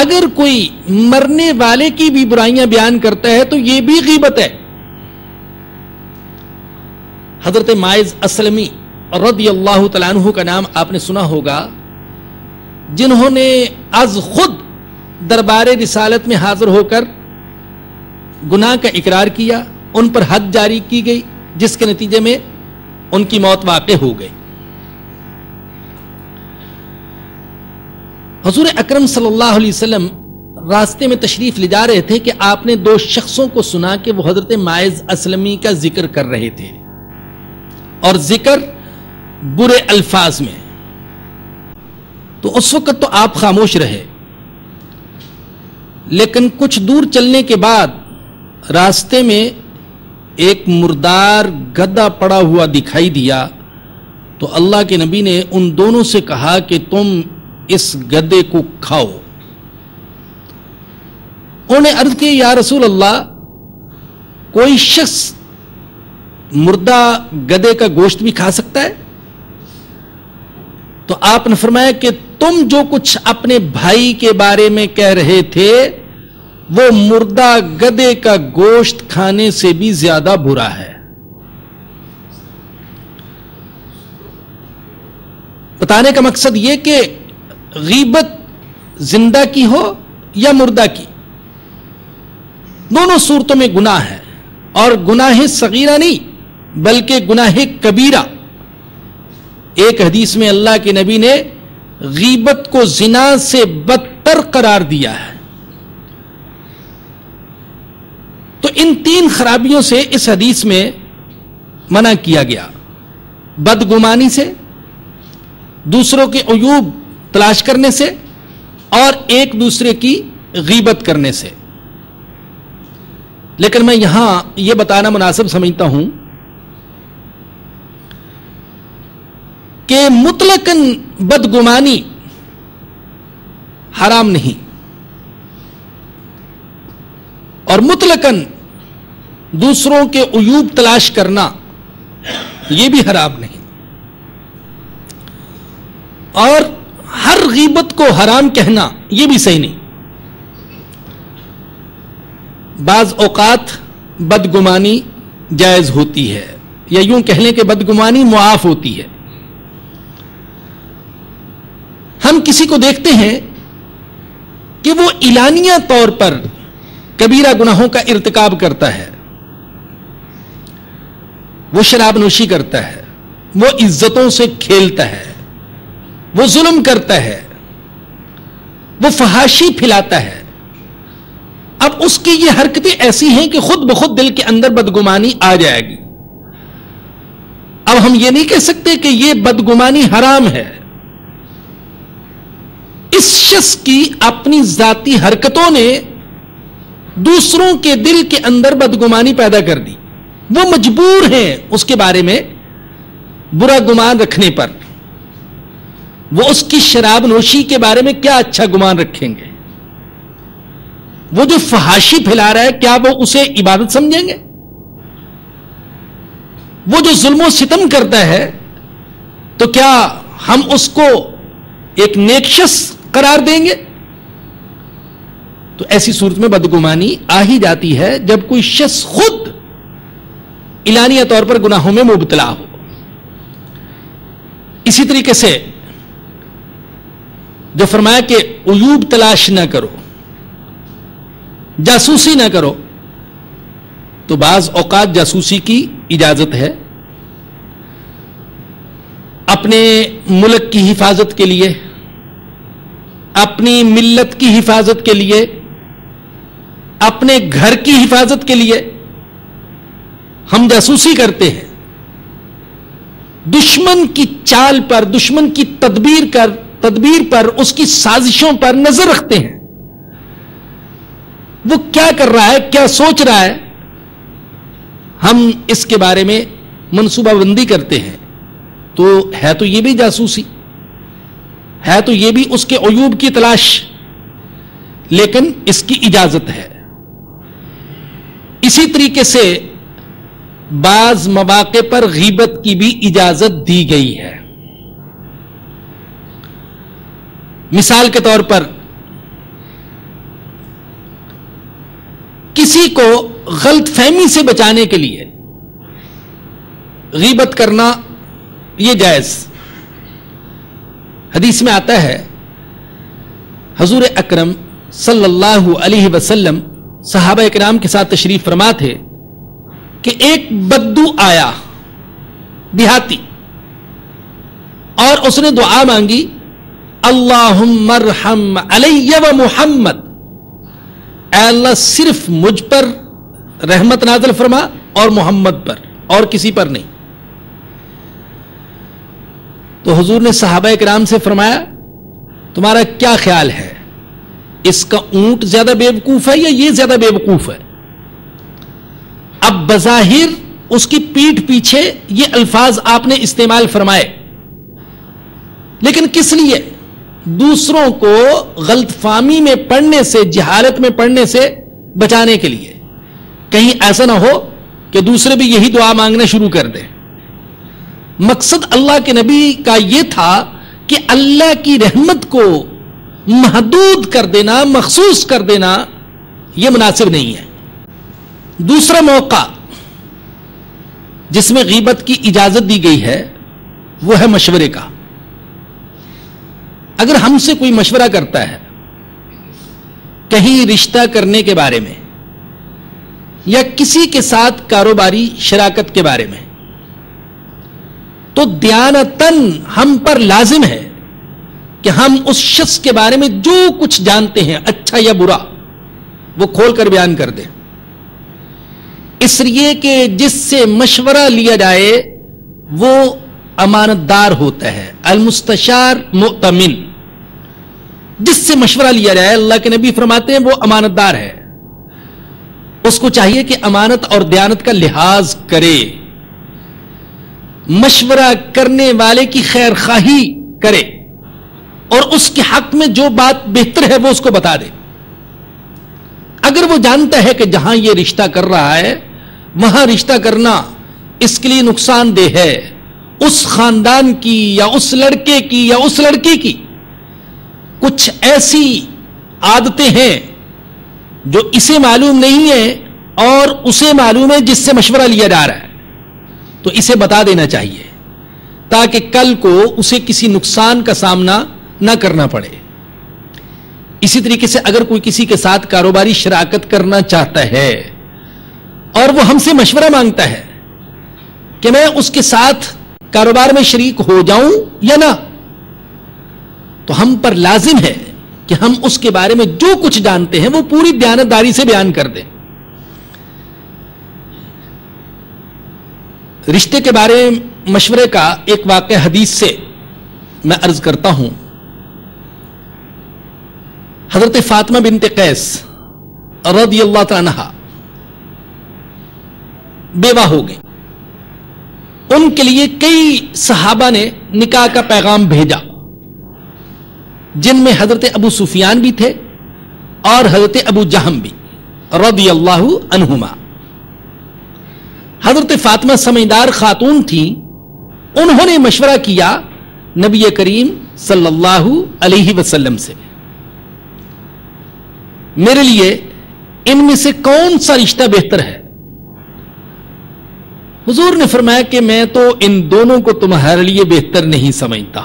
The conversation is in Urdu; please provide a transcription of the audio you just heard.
اگر کوئی مرنے والے کی بھی برائیاں بیان کرتا ہے تو یہ بھی غیبت ہے. حضرت ماعز اسلمی رضی اللہ تعالیٰ عنہ کا نام آپ نے سنا ہوگا، جنہوں نے از خود دربار رسالت میں حاضر ہو کر گناہ کا اقرار کیا، ان پر حد جاری کی گئی جس کے نتیجے میں ان کی موت واقع ہو گئی. حضور اکرم صلی اللہ علیہ وسلم راستے میں تشریف لے جا رہے تھے کہ آپ نے دو شخصوں کو سنا کہ وہ حضرت ماعز اسلمی کا ذکر کر رہے تھے، اور ذکر برے الفاظ میں. تو اس وقت تو آپ خاموش رہے، لیکن کچھ دور چلنے کے بعد راستے میں ایک مردار گدھا پڑا ہوا دکھائی دیا. تو اللہ کے نبی نے ان دونوں سے کہا کہ تم اس گدھے کو کھاؤ. انہوں نے عرض کی یا رسول اللہ، کوئی شخص مردہ گدھے کا گوشت بھی کھا سکتا ہے؟ تو آپ نے فرمایا کہ تم جو کچھ اپنے بھائی کے بارے میں کہہ رہے تھے وہ مردہ گدھے کا گوشت کھانے سے بھی زیادہ برا ہے. بتانے کا مقصد یہ کہ غیبت زندہ کی ہو یا مردہ کی، دونوں صورتوں میں گناہ ہے، اور گناہ صغیرہ نہیں بلکہ گناہ کبیرہ. ایک حدیث میں اللہ کے نبی نے غیبت کو زنا سے بدتر قرار دیا ہے. تو ان تین خرابیوں سے اس حدیث میں منع کیا گیا: بدگمانی سے، دوسروں کے عیوب تلاش کرنے سے، اور ایک دوسرے کی غیبت کرنے سے. لیکن میں یہاں یہ بتانا مناسب سمجھتا ہوں کہ مطلقاً بدگمانی حرام نہیں، اور مطلقاً دوسروں کے عیوب تلاش کرنا یہ بھی حرام نہیں، اور ہر غیبت کو حرام کہنا یہ بھی صحیح نہیں. بعض اوقات بدگمانی جائز ہوتی ہے، یا یوں کہہ لیں کہ بدگمانی معاف ہوتی ہے. ہم کسی کو دیکھتے ہیں کہ وہ اعلانیہ طور پر کبیرہ گناہوں کا ارتکاب کرتا ہے، وہ شراب نوشی کرتا ہے، وہ عزتوں سے کھیلتا ہے، وہ ظلم کرتا ہے، وہ فحاشی پھیلاتا ہے. اب اس کی یہ حرکتیں ایسی ہیں کہ خود بخود دل کے اندر بدگمانی آ جائے گی. اب ہم یہ نہیں کہہ سکتے کہ یہ بدگمانی حرام ہے. اس شخص کی اپنی ذاتی حرکتوں نے دوسروں کے دل کے اندر بدگمانی پیدا کر دی. وہ مجبور ہیں اس کے بارے میں برا گمان رکھنے پر. وہ اس کی شراب نوشی کے بارے میں کیا اچھا گمان رکھیں گے؟ وہ جو فحاشی پھیلا رہا ہے کیا وہ اسے عبادت سمجھیں گے؟ وہ جو ظلم و ستم کرتا ہے تو کیا ہم اس کو ایک نیک شخص قرار دیں گے؟ تو ایسی صورت میں بدگمانی آ ہی جاتی ہے جب کوئی شخص خود اعلانیہ طور پر گناہوں میں مبتلا ہو. اسی طریقے سے جو فرمایا کہ عیوب تلاش نہ کرو، جاسوسی نہ کرو، تو بعض اوقات جاسوسی کی اجازت ہے اپنے ملک کی حفاظت کے لیے، اپنی ملت کی حفاظت کے لیے، اپنے گھر کی حفاظت کے لیے ہم جاسوسی کرتے ہیں. دشمن کی چال پر، دشمن کی تدبیر پر، اس کی سازشوں پر نظر رکھتے ہیں. وہ کیا کر رہا ہے، کیا سوچ رہا ہے، ہم اس کے بارے میں منصوبہ بندی کرتے ہیں. تو ہے تو یہ بھی جاسوسی، ہے تو یہ بھی اس کے عیوب کی تلاش، لیکن اس کی اجازت ہے. اسی طریقے سے بعض مواقع پر غیبت کی بھی اجازت دی گئی ہے. مثال کے طور پر کسی کو غلط فہمی سے بچانے کے لیے غیبت کرنا یہ جائز. حدیث میں آتا ہے حضور اکرم صلی اللہ علیہ وسلم صحابہ اکرام کے ساتھ تشریف فرما تھے کہ ایک بدو آیا دیہاتی, اور اس نے دعا مانگی, اللہم ارحم علی و محمد, اے اللہ صرف مجھ پر رحمت نازل فرما اور محمد پر, اور کسی پر نہیں. تو حضور نے صحابہ اکرام سے فرمایا تمہارا کیا خیال ہے, اس کا اونٹ زیادہ بیوقوف ہے یا یہ زیادہ بیوقوف ہے؟ اب بظاہر اس کی پیٹھ پیچھے یہ الفاظ آپ نے استعمال فرمائے, لیکن کس لیے؟ دوسروں کو غلط فہمی میں پڑھنے سے, جہالت میں پڑھنے سے بچانے کے لیے. کہیں ایسا نہ ہو کہ دوسرے بھی یہی دعا مانگنا شروع کر دیں. مقصد اللہ کے نبی کا یہ تھا کہ اللہ کی رحمت کو محدود کر دینا, مخصوص کر دینا یہ مناسب نہیں ہے. دوسرا موقع جس میں غیبت کی اجازت دی گئی ہے وہ ہے مشورے کا. اگر ہم سے کوئی مشورہ کرتا ہے کہیں رشتہ کرنے کے بارے میں یا کسی کے ساتھ کاروباری شراکت کے بارے میں, تو دیانتاً ہم پر لازم ہے کہ ہم اس شخص کے بارے میں جو کچھ جانتے ہیں, اچھا یا برا, وہ کھول کر بیان کر دیں. اس لیے کہ جس سے مشورہ لیا جائے وہ امانت دار ہوتا ہے, المستشار مؤتمن. جس سے مشورہ لیا جائے, اللہ کے نبی فرماتے ہیں وہ امانت دار ہے. اس کو چاہیے کہ امانت اور دیانت کا لحاظ کرے, مشورہ کرنے والے کی خیر خواہی کرے, اور اس کے حق میں جو بات بہتر ہے وہ اس کو بتا دے. اگر وہ جانتا ہے کہ جہاں یہ رشتہ کر رہا ہے وہاں رشتہ کرنا اس کے لیے نقصان دہ ہے, اس خاندان کی یا اس لڑکے کی یا اس لڑکی کی کچھ ایسی عادتیں ہیں جو اسے معلوم نہیں ہے اور اسے معلوم ہے جس سے مشورہ لیا جا رہا ہے, تو اسے بتا دینا چاہیے تاکہ کل کو اسے کسی نقصان کا سامنا نہ کرنا پڑے. اسی طریقے سے اگر کوئی کسی کے ساتھ کاروباری شراکت کرنا چاہتا ہے اور وہ ہم سے مشورہ مانگتا ہے کہ میں اس کے ساتھ کاروبار میں شریک ہو جاؤں یا نہ, تو ہم پر لازم ہے کہ ہم اس کے بارے میں جو کچھ جانتے ہیں وہ پوری دیانتداری سے بیان کر دیں. رشتے کے بارے میں مشورے کا ایک واقعہ حدیث سے میں عرض کرتا ہوں. حضرت فاطمہ بنت قیس رضی اللہ تعالی عنہا بیوہ ہو گئی. ان کے لیے کئی صحابہ نے نکاح کا پیغام بھیجا, جن میں حضرت ابو سفیان بھی تھے اور حضرت ابو جہم بھی رضی اللہ عنہما. حضرت فاطمہ سمجھدار خاتون تھیں, انہوں نے مشورہ کیا نبی کریم صلی اللہ علیہ وسلم سے, میرے لیے ان میں سے کون سا رشتہ بہتر ہے؟ حضور نے فرمایا کہ میں تو ان دونوں کو تمہارے لیے بہتر نہیں سمجھتا,